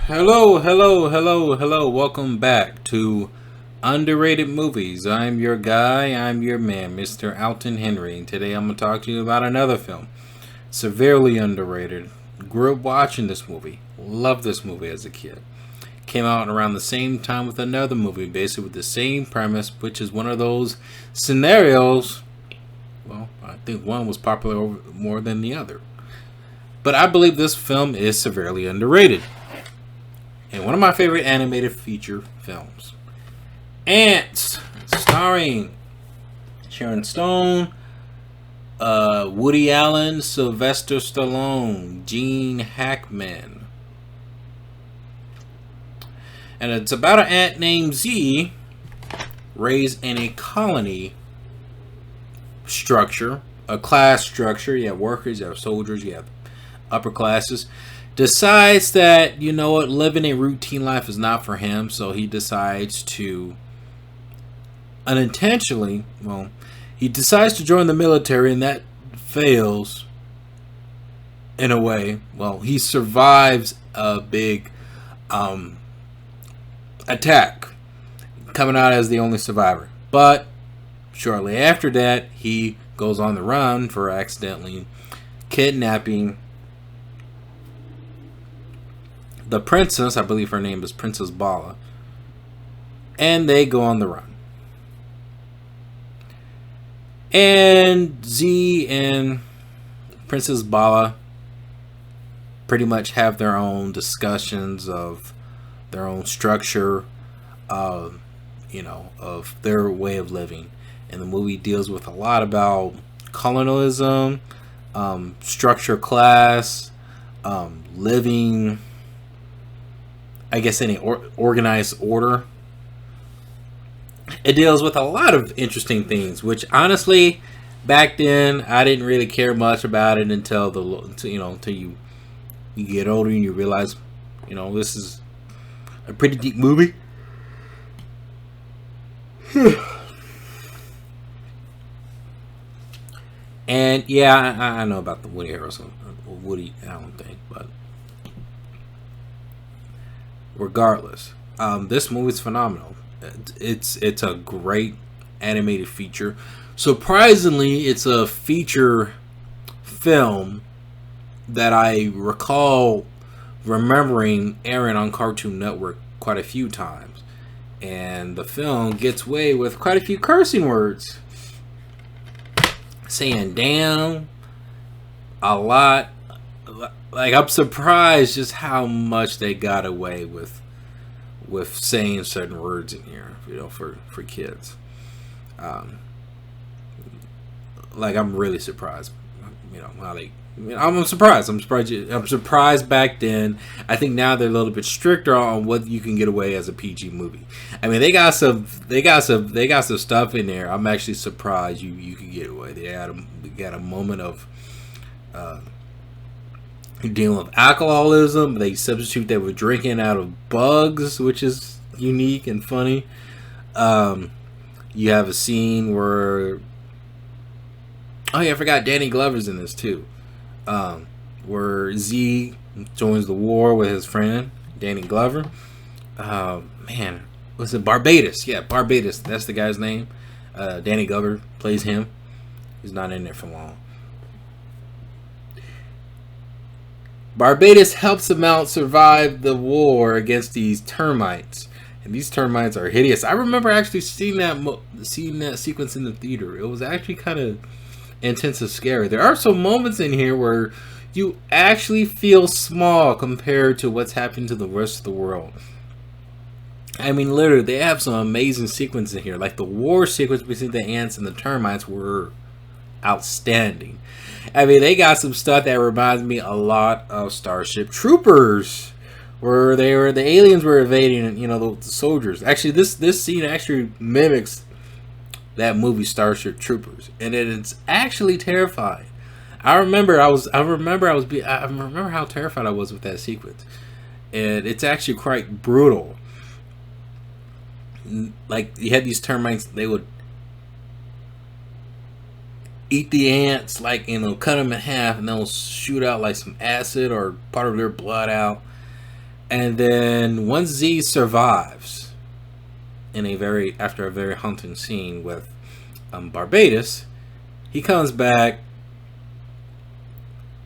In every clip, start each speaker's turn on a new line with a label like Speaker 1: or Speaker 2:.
Speaker 1: Hello. Welcome back to Underrated Movies. I'm your guy, I'm your man, Mr. Alton Henry. And today I'm going to talk to you about another film. Severely underrated. Grew up watching this movie. Loved this movie as a kid. Came out around the same time with another movie, basically with the same premise, which is one of those scenarios. Well, I think one was popular more than the other. But I believe this film is severely underrated. And one of my favorite animated feature films. Antz, starring Sharon Stone, Woody Allen, Sylvester Stallone, Gene Hackman. And it's about an ant named Z raised in a colony structure, a class structure. You have workers, you have soldiers, you have upper classes. Decides that, you know what, living a routine life is not for him, so he decides to unintentionally, he decides to join the military, and that fails in a way. Well, he survives a big attack, coming out as the only survivor. But shortly after that, he goes on the run for accidentally kidnapping the princess. I believe her name is Princess Bala. And they go on the run. And Z and Princess Bala pretty much have their own discussions of their own structure, of their way of living. And the movie deals with a lot about colonialism, structure, class, living, I guess, any organized order. It deals with a lot of interesting things, which honestly, back then, I didn't really care much about it until you get older and you realize, this is a pretty deep movie. And yeah, I know about the Woody Harrelson, Woody Allen thing, but regardless, this movie's phenomenal. It's a great animated feature. Surprisingly, it's a feature film that I recall remembering airing on Cartoon Network quite a few times. And the film gets away with quite a few cursing words. Saying damn a lot. Like, I'm surprised just how much they got away with saying certain words in here, for kids. I'm really surprised. How they. I'm surprised. I'm surprised back then. I think now they're a little bit stricter on what you can get away as a PG movie. I mean, they got some stuff in there. I'm actually surprised you could get away. They got a moment of dealing with alcoholism. They substitute that with drinking out of bugs, which is unique and funny. You have a scene where, I forgot Danny Glover's in this too. Where Z joins the war with his friend Danny Glover. Was it Barbados? Yeah, Barbados. That's the guy's name. Danny Glover plays him. He's not in there for long. Barbados helps him out survive the war against these termites. And these termites are hideous. I remember actually seeing that sequence in the theater. It was actually kind of intense and scary. There are some moments in here where you actually feel small compared to what's happening to the rest of the world. I mean, literally, they have some amazing sequences in here. Like the war sequence between the ants and the termites were outstanding. I mean, they got some stuff that reminds me a lot of Starship Troopers, where the aliens were evading, the soldiers. Actually, this scene actually mimics that movie Starship Troopers, and it's actually terrifying. I remember how terrified I was with that sequence, and it's actually quite brutal. Like, you had these termites, they would eat the ants, cut them in half, and they'll shoot out like some acid or part of their blood out. And then once Z survives after a very haunting scene with Barbados, he comes back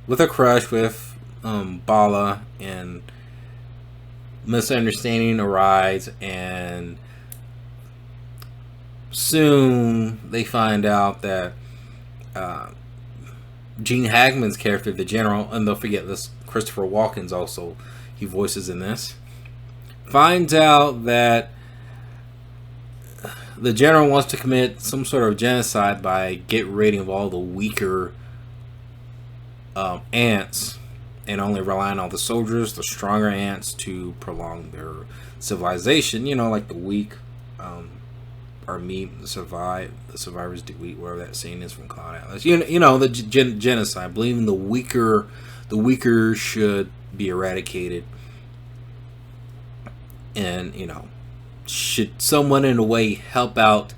Speaker 1: with a crush with Bala, and misunderstanding arise, and soon they find out that Gene Hackman's character, the general, and don't forget this, Christopher Walken's also, he voices in this, finds out that the general wants to commit some sort of genocide by getting rid of all the weaker ants, and only relying on the soldiers, the stronger ants, to prolong their civilization. You know, like the weak are meat, the survivors do eat, wherever that scene is from Cloud Atlas. You know the genocide, believing the weaker should be eradicated, and should someone in a way help out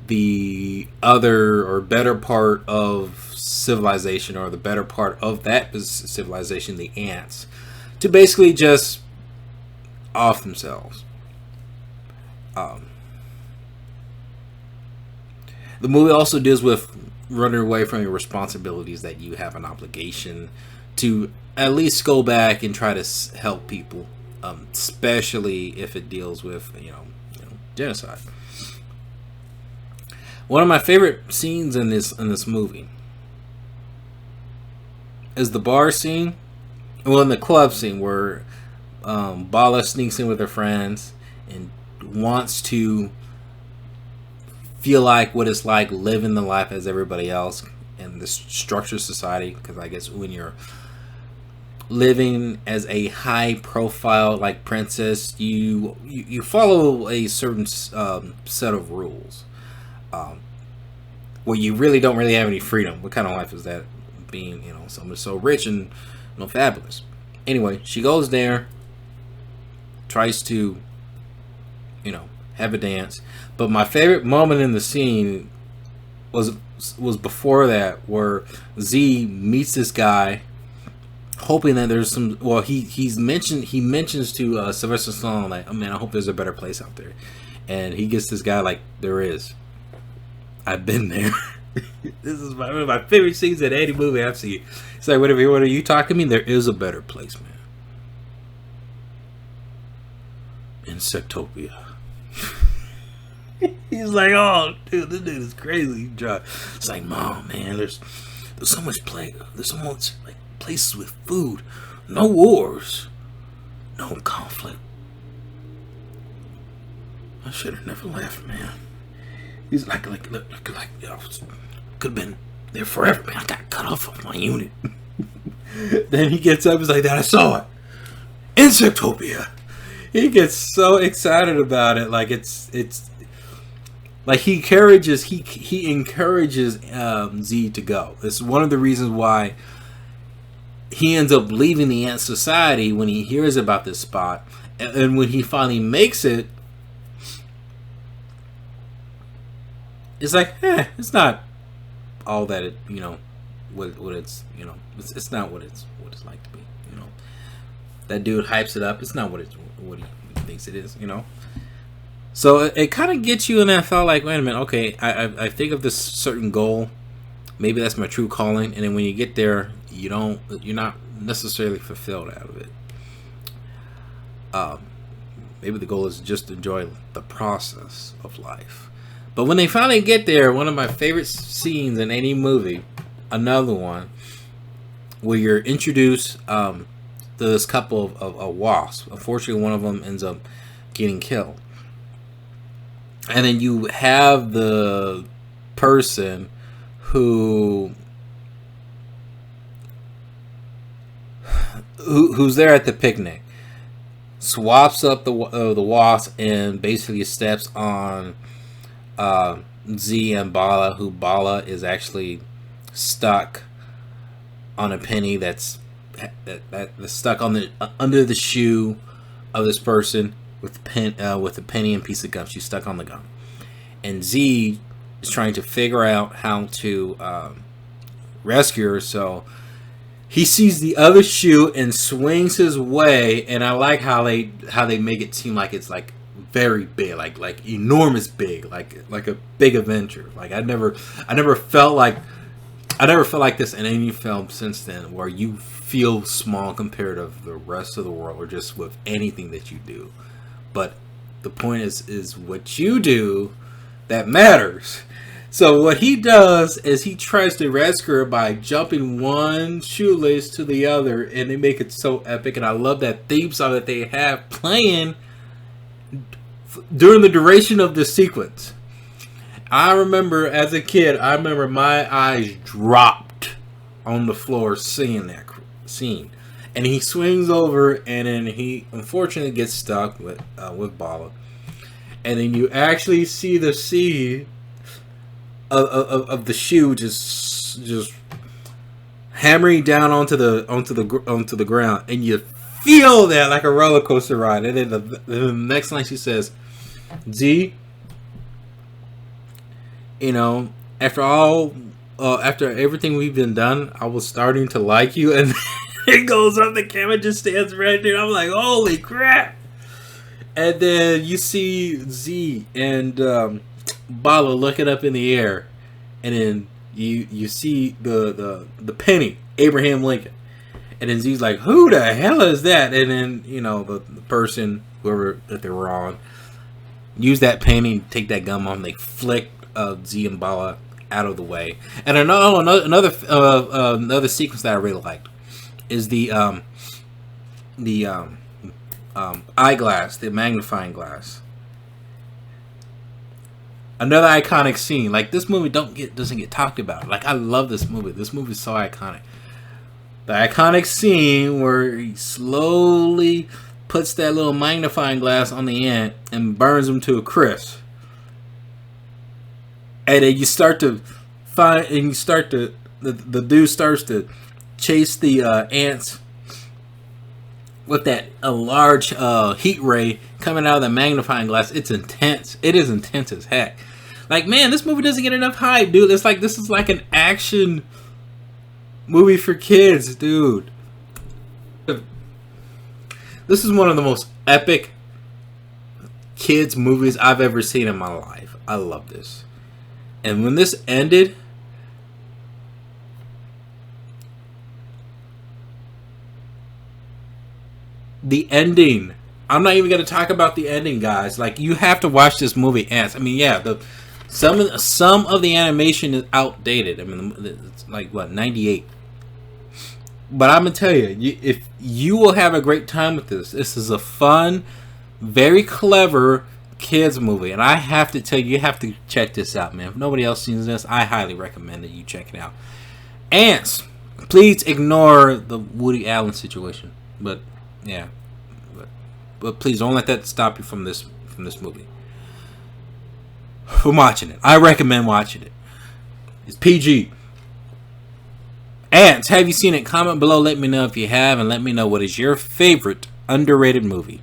Speaker 1: the other or better part of civilization, or the better part of that civilization, the ants, to basically just off themselves. The movie also deals with running away from your responsibilities, that you have an obligation to at least go back and try to help people, especially if it deals with genocide. One of my favorite scenes in this movie is the bar scene, in the club scene, where Bala sneaks in with her friends and wants to feel like what it's like living the life as everybody else in this structured society. Because I guess when you're living as a high profile like princess, you follow a certain set of rules, where you really don't have any freedom. What kind of life is that, being someone so rich and fabulous? Anyway, she goes there, tries to have a dance, but my favorite moment in the scene was before that, where Z meets this guy, hoping that there's some. Well, he mentions to Sylvester Stallone, like, oh man, I hope there's a better place out there, and he gets this guy like, there is. I've been there. This is one of my favorite scenes in any movie I've seen. It's like, what are you talking to me? There is a better place, man. Insectopia. He's like, oh, dude, this dude is crazy. It's like, Mom, man, there's so much play. There's so much like places with food, no wars, no conflict. I should have never left, man. He's like, could have been there forever, man. I got cut off of my unit. Then he gets up, he's like, that I saw it. Insectopia. He gets so excited about it, like it's like he encourages Z to go. It's one of the reasons why he ends up leaving the Ant Society when he hears about this spot, and when he finally makes it, it's like, it's not all that it, what it's, it's not what it's like to be, That dude hypes it up. It's not what he thinks it is, So it kind of gets you in that thought, like, wait a minute, okay, I think of this certain goal, maybe that's my true calling, and then when you get there, you're not necessarily fulfilled out of it. Maybe the goal is just to enjoy the process of life. But when they finally get there, one of my favorite scenes in any movie, another one, where you're introduced to this couple of wasps. Unfortunately, one of them ends up getting killed. And then you have the person who's there at the picnic, swaps up the wasp and basically steps on Z and Bala, who Bala is actually stuck on a penny that's stuck on the under the shoe of this person with a penny and piece of gum. She's stuck on the gum, and Z is trying to figure out how to rescue her. So he sees the other shoe and swings his way, and I like how they make it seem like it's like very big, like enormous big, like a big adventure. Like I never felt like this in any film since then, where you feel small compared to the rest of the world, or just with anything that you do. But the point is what you do that matters. So what he does is he tries to rescue her by jumping one shoelace to the other, and they make it so epic. And I love that theme song that they have playing during the duration of this sequence. I remember as a kid, my eyes dropped on the floor seeing that scene. And he swings over, and then he unfortunately gets stuck with Bala. And then you actually see the seed of the shoe just hammering down onto the ground, and you feel that like a roller coaster ride. And then the next line she says, "Z, after everything we've been done, I was starting to like you." And it goes up, the camera just stands right there. I'm like, holy crap. And then you see Z and Bala looking up in the air, and then you see the penny, Abraham Lincoln. And then Z's like, who the hell is that? And then, the person, whoever that they were on, use that penny, take that gum on, they flick Z and Bala out of the way. And another sequence that I really liked is the eyeglass, the magnifying glass. Another iconic scene. Like, this movie doesn't get talked about. Like, I love this movie. This movie is so iconic. The iconic scene where he slowly puts that little magnifying glass on the end and burns him to a crisp. And then you start to find, and the dude starts to chase the ants with a large heat ray coming out of the magnifying glass. It's intense. It is intense as heck. Like, man, this movie doesn't get enough hype, dude. It's like, this is like an action movie for kids, dude. This is one of the most epic kids movies I've ever seen in my life. I love this. And when this ended, the ending, I'm not even going to talk about the ending, guys. Like, you have to watch this movie, Antz. I mean, yeah, some of the animation is outdated. I mean, it's like, what, 98? But I'm going to tell you, if you will have a great time with this. This is a fun, very clever kids movie. And I have to tell you, you have to check this out, man. If nobody else sees this, I highly recommend that you check it out. Antz, please ignore the Woody Allen situation. But, yeah. But please don't let that stop you from this movie. From watching it. I recommend watching it. It's PG. Antz, have you seen it? Comment below, let me know if you have, and let me know what is your favorite underrated movie.